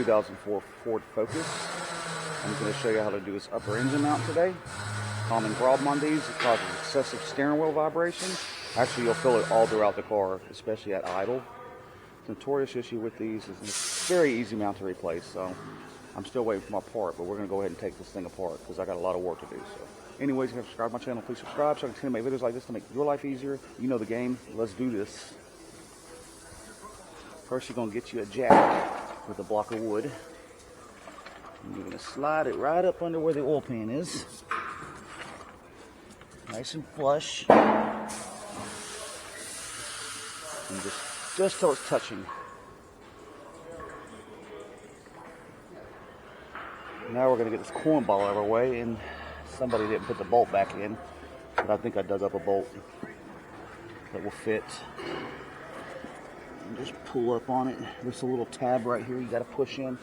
2004 Ford Focus. I'm going to show you how to do this upper engine mount today. Common problem on these, it causes excessive steering wheel vibration. Actually, you'll feel it all throughout the car, especially at idle. The notorious issue with these is it's very easy mount to replace. So I'm still waiting for my part, but we're going to go ahead and take this thing apart because I got a lot of work to do. So anyways, if you haven't subscribed to my channel, please subscribe so I can continue to make videos like this to make your life easier. You know the game. Let's do this. First, you're going to get you a jack with a block of wood. And you're going to slide it right up under where the oil pan is. Nice and flush. And just till it's touching. Now we're going to get this corn ball out of our way, and somebody didn't put the bolt back in, but I think I dug up a bolt that will fit. And just pull up on it. There's a little tab right here you got to push in,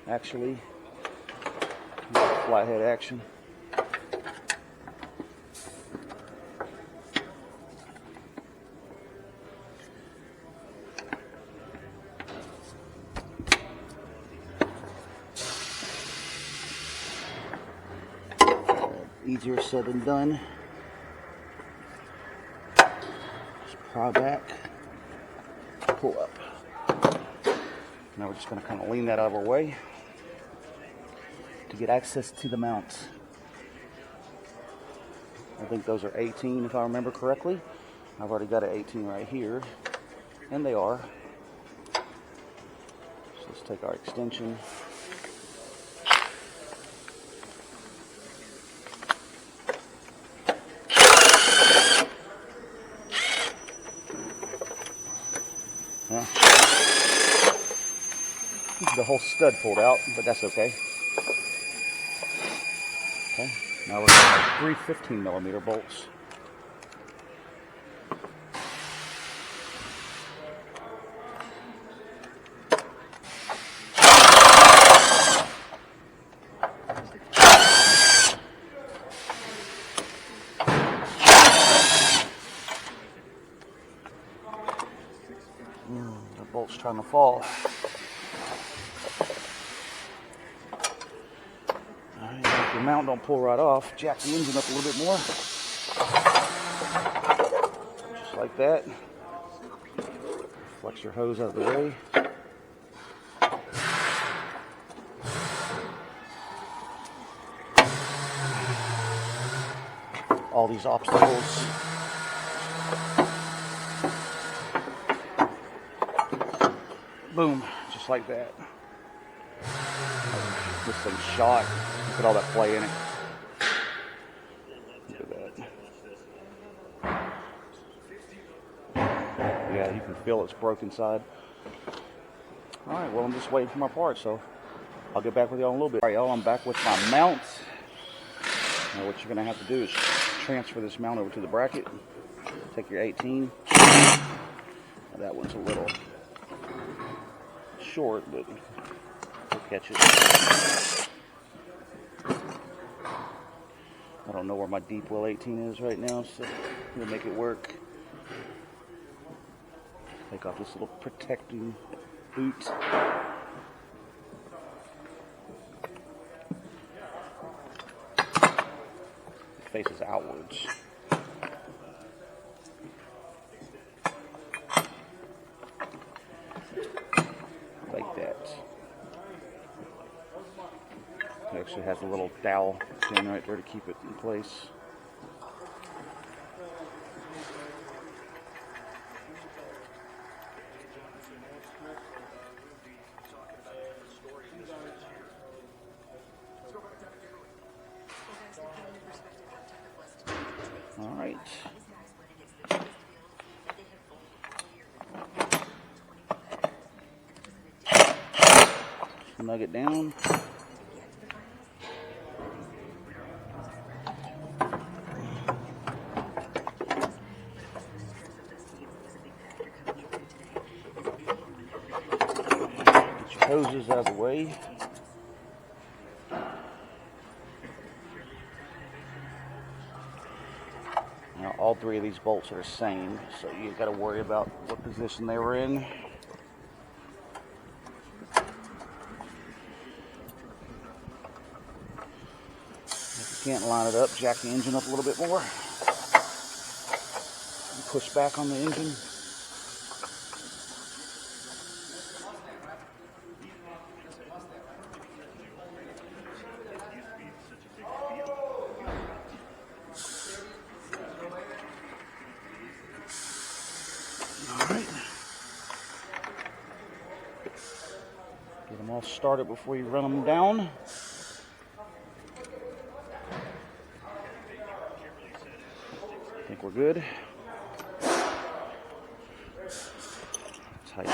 actually. Flathead action. Easier said than done. Just pry back, pull up. Now we're just going to kind of lean that out of our way to get access to the mounts. I think those are 18 if I remember correctly. I've already got an 18 right here, and they are. So let's take our extension. Yeah. The whole stud pulled out, but that's okay. Okay, now we're going to have 3 15mm bolts. The bolt's trying to fall. Alright, if your mount don't pull right off, jack the engine up a little bit more. Just like that. Flex your hose out of the way. All these obstacles. Boom, just like that. This thing's shot. Look at all that play in it. Look at that. Yeah, you can feel it's broke inside. Alright, well, I'm just waiting for my part, so I'll get back with y'all in a little bit. Alright, y'all, I'm back with my mount. Now, what you're going to have to do is transfer this mount over to the bracket. Take your 18. Now, that one's a little short, but we'll catch it. I don't know where my deep well 18 is right now, so I'm gonna make it work. Take off this little protecting boot. It faces outwards. Like that. It actually has a little dowel pin right there to keep it in place. All right. Snug it down. Get your hoses out of the way. Now all three of these bolts are the same, so you got to worry about what position they were in. can't line it up, jack the engine up a little bit more. Push back on the engine. Alright. Get them all started before you run them down. I think we're good. Tighten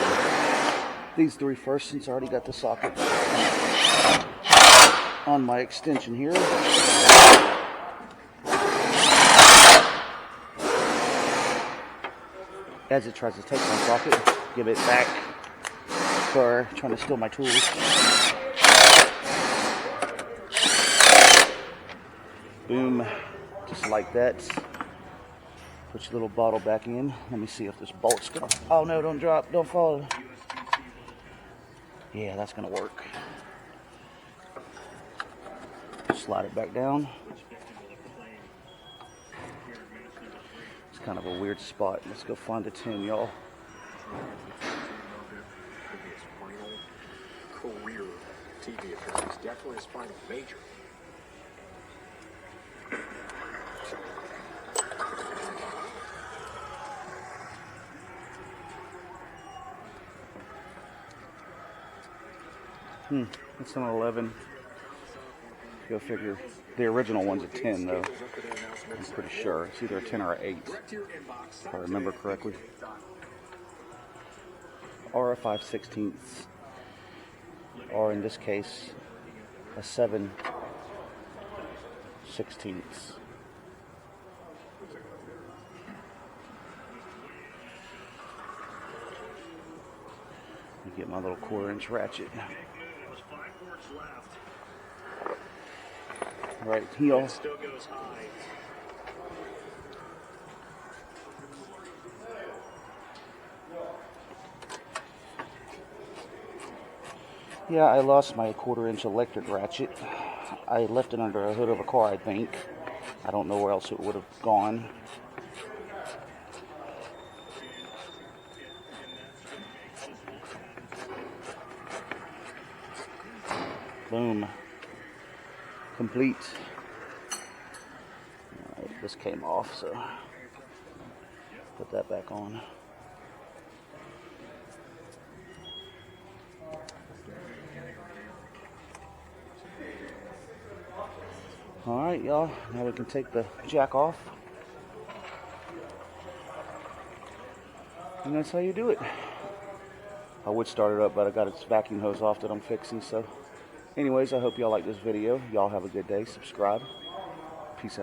these three first, since I already got the socket on my extension here. As it tries to take my socket, give it back for trying to steal my tools. Boom, just like that. Put your little bottle back in. Let me see if this bolt's gonna, oh no, don't drop, don't fall. Yeah, that's gonna work. Slide it back down. It's kind of a weird spot. Let's go find the tin, y'all. Career TV appearance, definitely a spinal major. It's an 11. Go figure. The original one's a 10, though. I'm pretty sure. It's either a 10 or an 8, if I remember correctly. Or a 5/16, or in this case, a 7/16. Let me get my little 1/4-inch ratchet. Right heel. Still goes high. Yeah, I lost my 1/4-inch electric ratchet. I left it under a hood of a car, I think. I don't know where else it would have gone. Boom. Complete. Alright, this came off, so put that back on. Alright, y'all, now we can take the jack off. And that's how you do it. I would start it up, but I got its vacuum hose off that I'm fixing, so. Anyways, I hope y'all like this video. Y'all have a good day. Subscribe. Peace out.